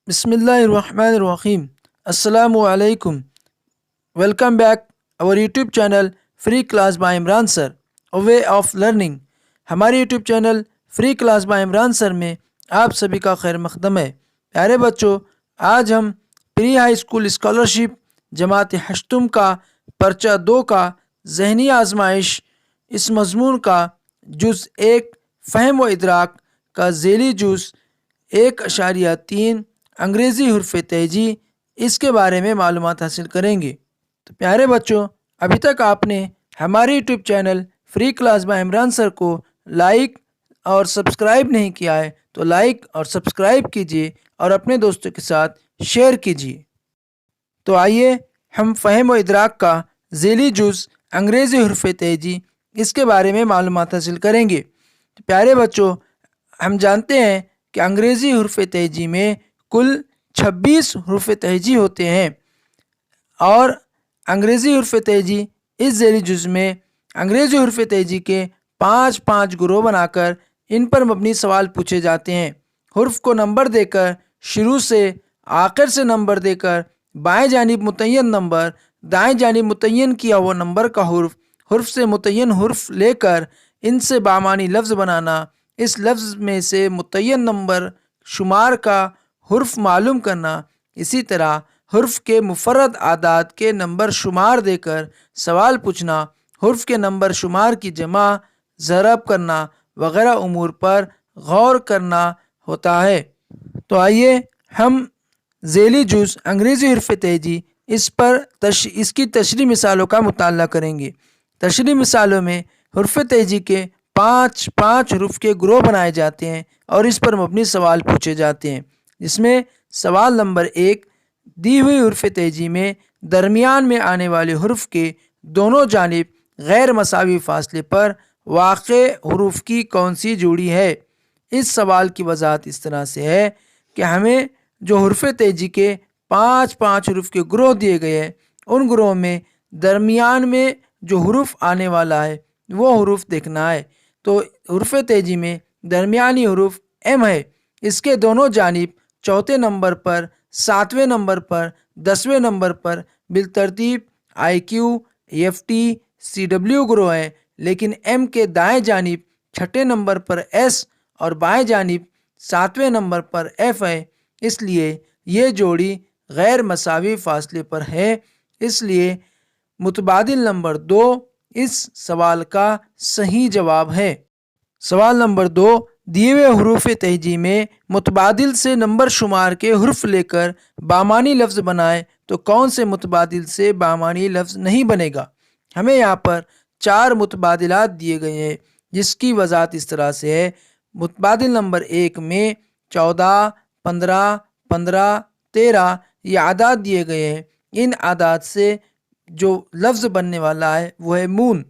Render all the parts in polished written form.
بسم اللہ الرحمن الرحیم. السلام علیکم. Welcome back our YouTube channel free class by Imran sir a way of learning. ہمارے YouTube channel free class by Imran sir میں آپ سبھی کا خیر مقدم ہے. پیارے بچوں، آج ہم پری ہائی اسکول اسکالرشپ جماعت ہشتم کا پرچہ 2 کا ذہنی آزمائش اس مضمون کا جز 1 فہم و ادراک کا ذیلی جز 1.3 انگریزی حرف تہجی اس کے بارے میں معلومات حاصل کریں گے. تو پیارے بچوں، ابھی تک آپ نے ہمارے YouTube channel free class by Imran sir کو لائک اور سبسکرائب نہیں کیا ہے تو لائک اور سبسکرائب کیجیے اور اپنے دوستوں کے ساتھ شیئر کیجیے. تو آئیے ہم فہم و ادراک کا ذیلی جز انگریزی حرف تہجی اس کے بارے میں معلومات حاصل کریں گے. تو پیارے بچوں، ہم جانتے ہیں کہ انگریزی حرف تہجی میں کل 26 حروف تہجی ہوتے ہیں اور انگریزی حرف تہجی اس ذیلی جز میں انگریزی حرف تہجی کے 5 گروہ بنا کر ان پر مبنی سوال پوچھے جاتے ہیں. حرف کو نمبر دے کر شروع سے آخر سے نمبر دے کر بائیں جانب متعین نمبر، دائیں جانب متعین کیا ہوا نمبر کا حرف سے متعین حرف لے کر ان سے بامعنی لفظ بنانا، اس لفظ میں سے متعین نمبر شمار کا حرف معلوم کرنا. اسی طرح حرف کے مفرد اعداد کے نمبر شمار دے کر سوال پوچھنا، حرف کے نمبر شمار کی جمع، ضرب کرنا وغیرہ امور پر غور کرنا ہوتا ہے. تو آئیے ہم ذیلی جز انگریزی حرف تہجی اس کی تشریحی مثالوں کا مطالعہ کریں گے. تشریحی مثالوں میں حرف تہجی کے 5 حروف کے گروہ بنائے جاتے ہیں اور اس پر مبنی سوال پوچھے جاتے ہیں. جس میں سوال نمبر 1، دی ہوئی حرف تہجی میں درمیان میں آنے والے حرف کے دونوں جانب غیر مساوی فاصلے پر واقع حروف کی کون سی جوڑی ہے؟ اس سوال کی وضاحت اس طرح سے ہے کہ ہمیں جو حرف تہجی کے 5 حروف کے گروہ دیے گئے ہیں ان گروہ میں درمیان میں جو حرف آنے والا ہے وہ حرف دیکھنا ہے. تو حرف تہجی میں درمیانی حرف ایم ہے. اس کے دونوں جانب چوتھے نمبر پر، 7ویں نمبر پر، 10ویں نمبر پر بالترتیب آئی کیو، ایف ٹی، سی ڈبلیو گروہ ہیں، لیکن ایم کے دائیں جانب 6 نمبر پر ایس اور بائیں جانب 7ویں نمبر پر ایف ہے. اس لیے یہ جوڑی غیر مساوی فاصلے پر ہے. اس لیے متبادل نمبر 2 اس سوال کا صحیح جواب ہے. سوال نمبر 2، دیے ہوئے حروف تہجی میں متبادل سے نمبر شمار کے حرف لے کر بامعنی لفظ بنائے تو کون سے متبادل سے بامعنی لفظ نہیں بنے گا؟ ہمیں یہاں پر 4 متبادلات دیے گئے ہیں جس کی وضاحت اس طرح سے ہے. متبادل نمبر 1 میں 14، 15، 13 یہ اعداد دیے گئے ہیں. ان اعداد سے جو لفظ بننے والا ہے وہ ہے مون،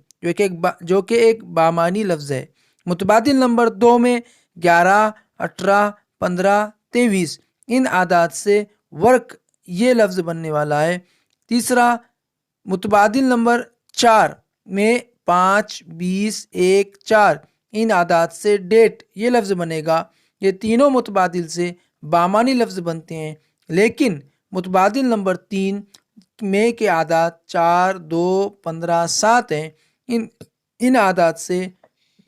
جو کہ ایک بامعنی لفظ ہے. متبادل نمبر 2 میں 11، 18، 15، 23 ان اعداد سے ورق یہ لفظ بننے والا ہے. تیسرا متبادل نمبر 4 میں 5، 20، 1، 4 ان اعداد سے ڈیٹ یہ لفظ بنے گا. یہ تینوں متبادل سے بامعنی لفظ بنتے ہیں، لیکن متبادل نمبر 3 میں کے اعداد 4، 2، 15، 7 ہیں. ان اعداد سے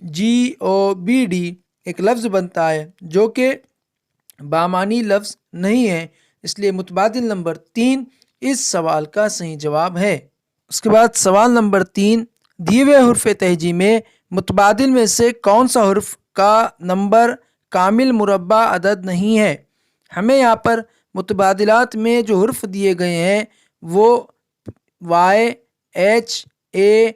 جی او بی ڈی ایک لفظ بنتا ہے جو کہ بامعنی لفظ نہیں ہے. اس لیے متبادل نمبر 3 اس سوال کا صحیح جواب ہے. اس کے بعد سوال نمبر 3، دیے ہوئے حرف تہجی میں متبادل میں سے کون سا حرف کا نمبر کامل مربع عدد نہیں ہے؟ ہمیں یہاں پر متبادلات میں جو حرف دیے گئے ہیں وہ وائی، ایچ، اے،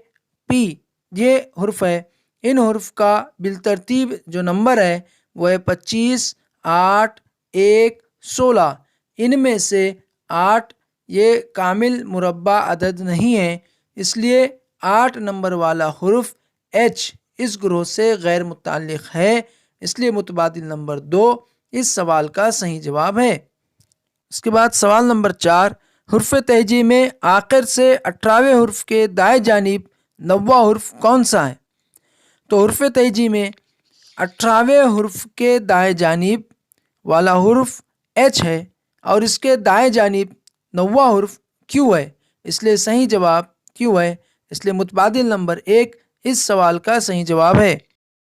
پی یہ حرف ہے. ان حرف کا بالترتیب جو نمبر ہے وہ ہے 25، 8، 1، 16. ان میں سے 8 یہ کامل مربع عدد نہیں ہے، اس لیے 8 نمبر والا حرف ایچ اس گروہ سے غیر متعلق ہے. اس لیے متبادل نمبر 2 اس سوال کا صحیح جواب ہے. اس کے بعد سوال نمبر 4، حرف تہجی میں آخر سے 18ویں حرف کے دائیں جانب 9واں حرف کون سا ہے؟ تو حرف تہجی میں 18ویں حرف کے دائیں جانب والا حرف ایچ ہے. اور اس کے دائیں جانب 9واں حرف کیو ہے، اس لیے صحیح جواب کیو ہے، اس لیے متبادل نمبر 1 اس سوال کا صحیح جواب ہے۔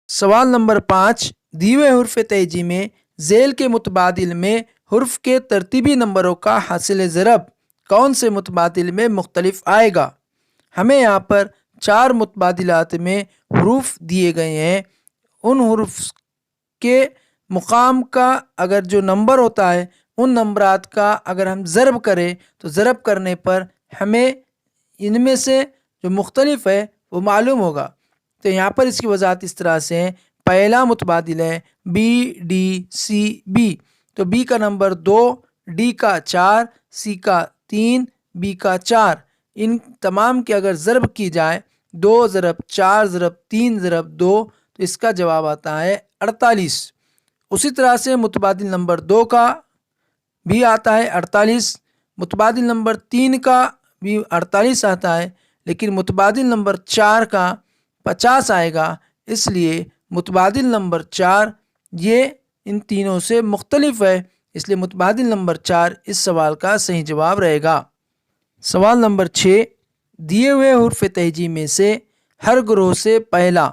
سوال نمبر 5، دیے ہوئے حرف تہجی میں ذیل کے متبادل میں حرف کے ترتیبی نمبروں کا حاصل ضرب کون سے متبادل میں مختلف آئے گا؟ ہمیں یہاں پر 4 متبادلات میں حروف دیے گئے ہیں، ان حروف کے مقام کا اگر جو نمبر ہوتا ہے ان نمبرات کا اگر ہم ضرب کریں تو ضرب کرنے پر ہمیں ان میں سے جو مختلف ہے وہ معلوم ہوگا۔ تو یہاں پر اس کی وضاحت اس طرح سے ہے، پہلا متبادل ہے BDCB، تو B کا نمبر 2، D کا 4، C کا 3، B کا 4، ان تمام کے اگر ضرب کی جائے 2 ضرب 4 ضرب 3 ضرب 2 تو اس کا جواب آتا ہے 48۔ اسی طرح سے متبادل نمبر 2 کا بھی آتا ہے 48، متبادل نمبر 3 کا بھی 48 آتا ہے، لیکن متبادل نمبر 4 کا 50 آئے گا، اس لیے متبادل نمبر 4 یہ ان تینوں سے مختلف ہے، اس لیے متبادل نمبر 4 اس سوال کا صحیح جواب رہے گا۔ سوال نمبر 6، دیے ہوئے حرف تہجی میں سے ہر گروہ سے پہلا،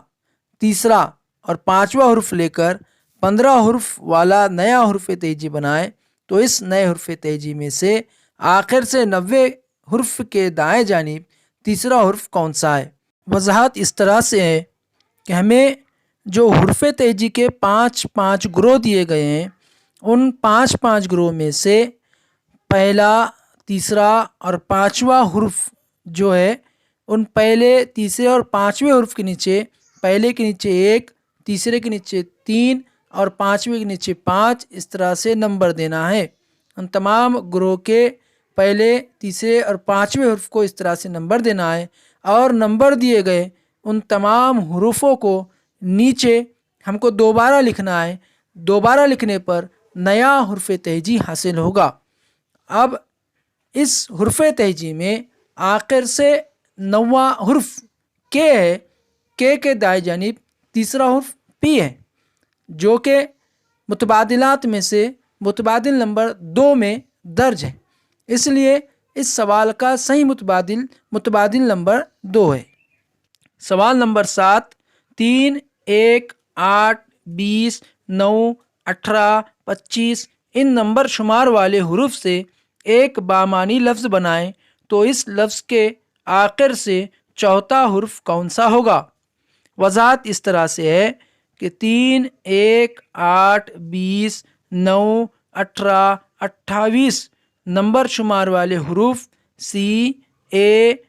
تیسرا اور 5واں حرف لے کر 15 حرف والا نیا حرف تہجی بنائے تو اس نئے حرف تہجی میں سے آخر سے 90 حرف کے دائیں جانب تیسرا حرف کون سا ہے؟ وضاحت اس طرح سے ہے کہ ہمیں جو حرف تہجی کے 5 گروہ دیے گئے ہیں، ان 5 گروہ میں سے پہلا، تیسرا اور 5واں حرف جو ہے ان پہلے، تیسرے اور 5ویں حرف کے نیچے، پہلے کے نیچے 1، تیسرے کے نیچے 3 اور 5ویں کے نیچے 5، اس طرح سے نمبر دینا ہے۔ ان تمام گروہ کے پہلے، تیسرے اور 5ویں حرف کو اس طرح سے نمبر دینا ہے، اور نمبر دیے گئے ان تمام حروفوں کو نیچے ہم کو دوبارہ لکھنا ہے، دوبارہ لکھنے پر نیا حرف تہجی حاصل ہوگا۔ اب اس حرف تہجی میں آخر سے 9واں حرف کے ہے، کے دائیں جانب تیسرا حرف پی ہے، جو کہ متبادلات میں سے متبادل نمبر 2 میں درج ہے، اس لیے اس سوال کا صحیح متبادل نمبر 2 ہے۔ سوال نمبر 7، 3، 1، 8، 20، 9، 18، 25 ان نمبر شمار والے حروف سے ایک بامعنی لفظ بنائیں تو اس لفظ کے آخر سے چوتھا حرف کون سا ہوگا؟ وضاحت اس طرح سے ہے کہ 3، 1، 8، 20، 9، 18، 28 نمبر شمار والے حروف CAHTIRY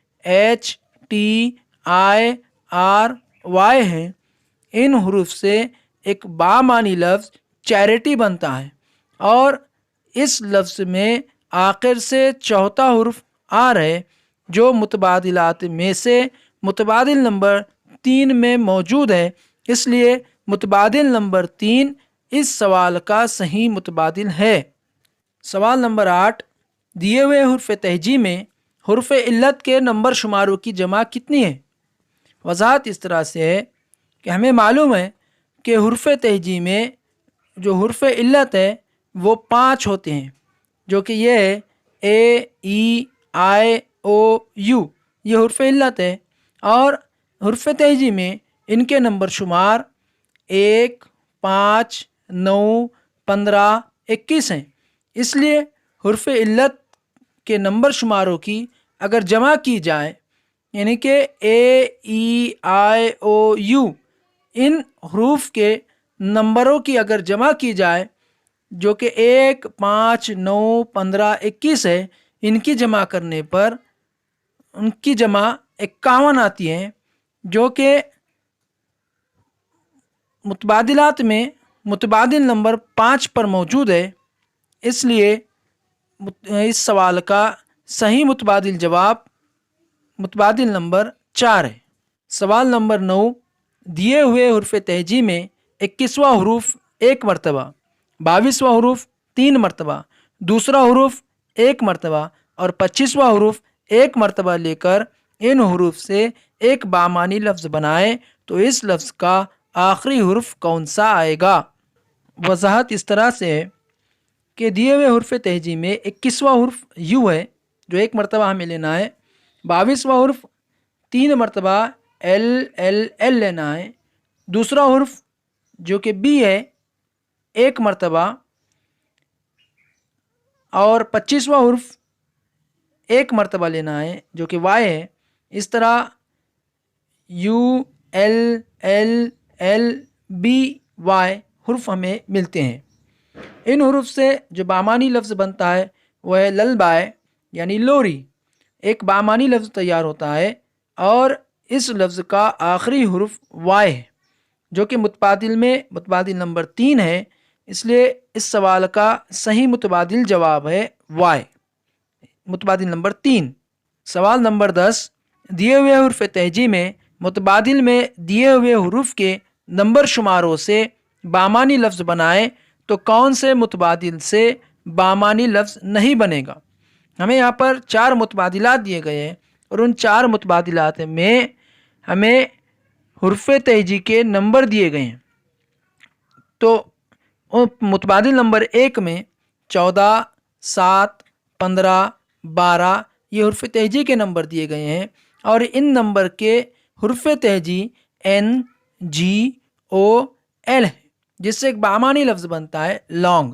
ہیں، ان حروف سے ایک بامعنی لفظ چیریٹی بنتا ہے، اور اس لفظ میں آخر سے چوتھا حرف آر ہے جو متبادلات میں سے متبادل نمبر 3 میں موجود ہے، اس لیے متبادل نمبر 3 اس سوال کا صحیح متبادل ہے۔ سوال نمبر 8، دیے ہوئے حرف تہجی میں حرف علت کے نمبر شماروں کی جمع کتنی ہے؟ وضاحت اس طرح سے ہے کہ ہمیں معلوم ہے کہ حرف تہجی میں جو حرف علت ہے وہ 5 ہوتے ہیں، جو کہ یہ ہے AEIOU، یہ حرف علت ہے، اور حرف تہجی میں ان کے نمبر شمار 1، 5، 9، 15، 21 ہیں، اس لیے حرف علت کے نمبر شماروں کی اگر جمع کی جائے، یعنی کہ AEIOU ان حروف کے نمبروں کی اگر جمع کی جائے جو کہ 1، 5، 9، 15، 21 ہے، ان کی جمع کرنے پر ان کی جمع 51 آتی ہے، جو کہ متبادلات میں متبادل نمبر 5 پر موجود ہے، اس لیے اس سوال کا صحیح متبادل جواب متبادل نمبر 4 ہے۔ سوال نمبر 9، دیے ہوئے حرف تہجی میں 21واں حروف 1 مرتبہ، 22واں حروف 3 مرتبہ، دوسرا حروف 1 مرتبہ اور 25واں حروف 1 مرتبہ لے کر ان حروف سے ایک بامعنی لفظ بنائے تو اس لفظ کا آخری حرف کون سا آئے گا؟ وضاحت اس طرح سے ہے کہ دیے ہوئے حرف تہجی میں 21واں حرف یو ہے جو ایک مرتبہ ہمیں لینا ہے، 22واں حرف 3 مرتبہ ایل لینا ہے، دوسرا حرف جو کہ بی ہے 1 مرتبہ، اور 25واں حرف 1 مرتبہ لینا ہے جو کہ وائی ہے۔ اس طرح یو ایل بی وائی حرف ہمیں ملتے ہیں۔ ان حروف سے جو بامانی لفظ بنتا ہے وہ ہے للبائے یعنی لوری، ایک بامانی لفظ تیار ہوتا ہے، اور اس لفظ کا آخری حرف وائی ہے جو کہ متبادل نمبر 3 ہے، اس لیے اس سوال کا صحیح متبادل جواب ہے وائی، متبادل نمبر 3۔ سوال نمبر 10، دیے ہوئے حرف تہجی میں متبادل میں دیے ہوئے حروف کے نمبر شماروں سے بامانی لفظ بنائے تو کون سے متبادل سے بامانی لفظ نہیں بنے گا؟ ہمیں یہاں پر 4 متبادلات دیے گئے ہیں، اور ان 4 متبادلات میں ہمیں حرف تہجی کے نمبر دیے گئے ہیں۔ تو متبادل نمبر 1 میں 14، 7، 15، 12 یہ حرف تہجی کے نمبر دیے گئے ہیں، اور ان نمبر کے حرف تہجی این جی او ایل ہے، جس سے ایک بامانی لفظ بنتا ہے لانگ۔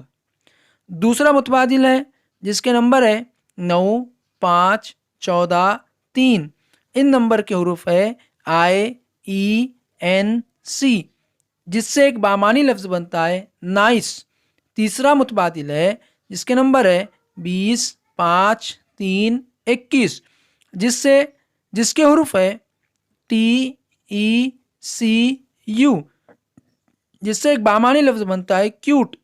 دوسرا متبادل ہے جس کے نمبر ہے 9، 5، 14، 3، ان نمبر کے حروف ہے آئی ای این سی، جس سے ایک بامانی لفظ بنتا ہے نائس۔ تیسرا متبادل ہے جس کے نمبر ہے 20، 5، 3، 21، جس کے حروف ہے ٹی ای سی یو، جس سے ایک بامانی لفظ بنتا ہے کیوٹ۔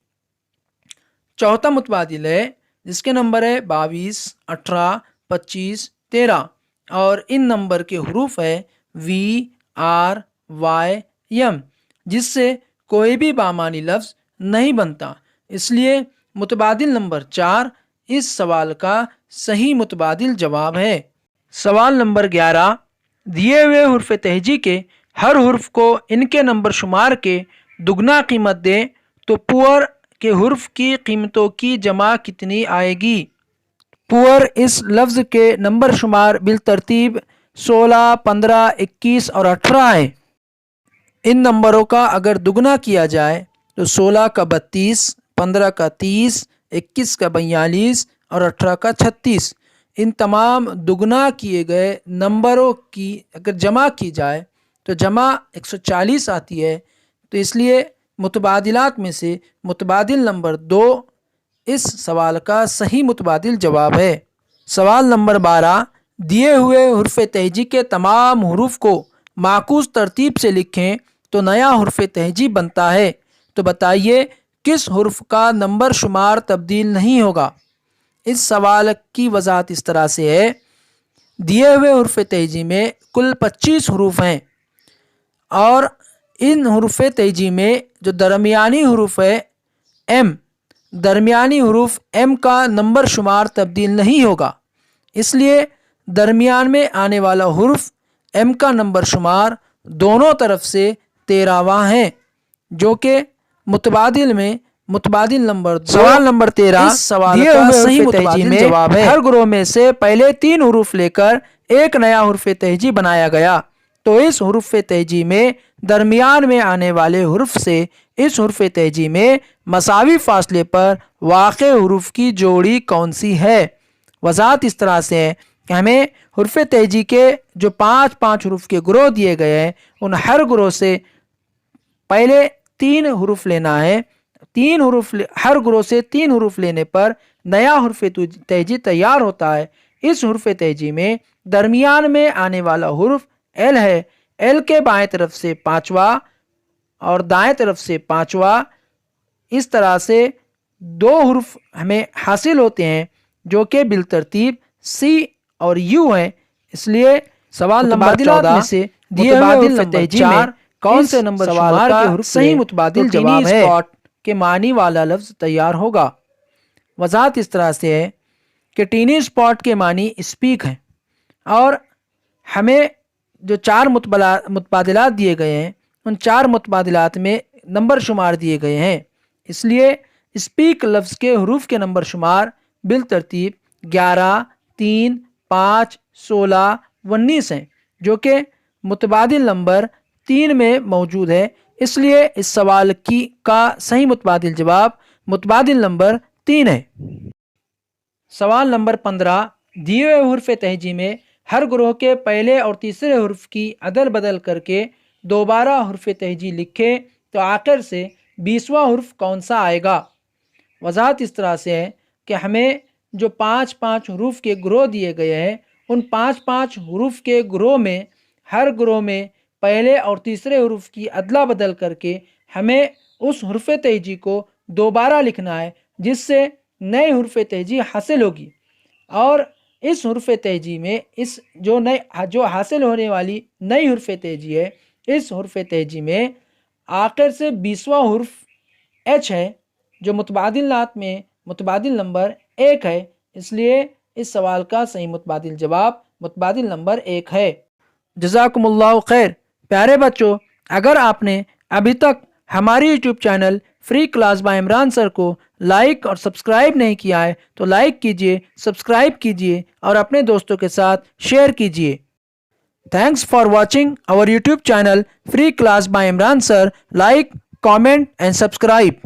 چوتھا متبادل ہے جس کے نمبر ہے 22، 18، 25، 13، اور ان نمبر کے حروف ہے وی آر وائی ایم، جس سے کوئی بھی بامانی لفظ نہیں بنتا، اس لیے متبادل نمبر 4 اس سوال کا صحیح متبادل جواب ہے۔ سوال نمبر 11، دیے ہوئے حرف تہجی کے ہر حرف کو ان کے نمبر شمار کے دگنا قیمت دیں تو پور کے حرف کی قیمتوں کی جمع کتنی آئے گی؟ پور اس لفظ کے نمبر شمار بالترتیب 16، 15، 21 اور 18 ہیں۔ ان نمبروں کا اگر دگنا کیا جائے تو 16 کا 32، 15 کا 30، 21 کا 42 اور 18 کا 36۔ ان تمام دگنا کیے گئے نمبروں کی اگر جمع کی جائے تو جمع 140 آتی ہے، تو اس لیے متبادلات میں سے متبادل نمبر 2 اس سوال کا صحیح متبادل جواب ہے۔ سوال نمبر 12، دیے ہوئے حرف تہجی کے تمام حروف کو معکوس ترتیب سے لکھیں تو نیا حرف تہجی بنتا ہے، تو بتائیے کس حرف کا نمبر شمار تبدیل نہیں ہوگا؟ اس سوال کی وضاحت اس طرح سے ہے، دیے ہوئے حرف تہجی میں کل 25 حروف ہیں، اور ان حروف تہجی میں جو درمیانی حروف ہے ایم، درمیانی حروف ایم کا نمبر شمار تبدیل نہیں ہوگا، اس لیے درمیان میں آنے والا حرف ایم کا نمبر شمار دونوں طرف سے 13واں ہے، جو کہ متبادل میں متبادل نمبر 2۔ سوال نمبر 13، اس سوال کا صحیح متبادل جواب ہے، ہر گروہ میں سے پہلے 3 حروف لے کر ایک نیا حرف تہجی بنایا گیا، تو اس حرف تہجی میں درمیان میں آنے والے حرف سے اس حرف تہجی میں مساوی فاصلے پر واقع حروف کی جوڑی کون سی ہے؟ وضاحت اس طرح سے ہے کہ ہمیں حرف تہجی کے جو 5 حروف کے گروہ دیے گئے ہیں ان ہر گروہ سے پہلے 3 حروف لینا ہے، ہر گروہ سے 3 حروف لینے پر نیا حرف تہجی تیار ہوتا ہے۔ اس حرف تہجی میں درمیان میں آنے والا حرف ایل ہے، ایل کے بائیں طرف سے 5واں اور دائیں طرف سے 5واں، اس طرح سے 2 حروف ہمیں حاصل ہوتے ہیں جو کہ بالترتیب سی اور یو ہیں، اس لیے سوال نمبر 14 میں سے دیے ہوئے حرف تہجی میں کون سے نمبر شمار کے حرف صحیح متبادل جواب ہے کے معنی والا لفظ تیار ہوگا۔ وضاحت اس طرح سے ہے کہ ٹینی اسپاٹ کے معنی اسپیک ہیں، اور ہمیں جو 4 متبادلات دیے گئے ہیں ان 4 متبادلات میں نمبر شمار دیے گئے ہیں، اس لیے اسپیک لفظ کے حروف کے نمبر شمار بالترتیب 11، 3، 5، 16، 19 ہیں، جو کہ متبادل نمبر 3 میں موجود ہے، اس لیے اس سوال کا صحیح متبادل جواب متبادل نمبر 3 ہے۔ سوال نمبر 15، دیے ہوئے حرف تہجی میں ہر گروہ کے پہلے اور تیسرے حرف کی عدل بدل کر کے دوبارہ حرف تہجی لکھے تو آخر سے 20واں حرف کون سا آئے گا؟ وضاحت اس طرح سے ہے کہ ہمیں جو 5 حروف کے گروہ دیے گئے ہیں، ان 5 حروف کے گروہ میں ہر گروہ میں پہلے اور تیسرے حروف کی ادلا بدل کر کے ہمیں اس حرف تہجی کو دوبارہ لکھنا ہے، جس سے نئے حرف تہجی حاصل ہوگی، اور اس حرف تہجی میں جو حاصل ہونے والی نئی حرف تہجی ہے، اس حرف تہجی میں آخر سے 20واں حرف ایچ ہے، جو متبادلات میں متبادل نمبر 1 ہے، اس لیے اس سوال کا صحیح متبادل جواب متبادل نمبر 1 ہے۔ جزاکم اللہ خیر۔ پیارے بچوں، اگر آپ نے ابھی تک ہماری YouTube channel free class by Imran sir کو لائک اور سبسکرائب نہیں کیا ہے تو لائک کیجئے، سبسکرائب کیجئے اور اپنے دوستوں کے ساتھ شیئر کیجئے۔ Thanks for watching our YouTube channel Free Class by Imran Sir. Like, comment and subscribe.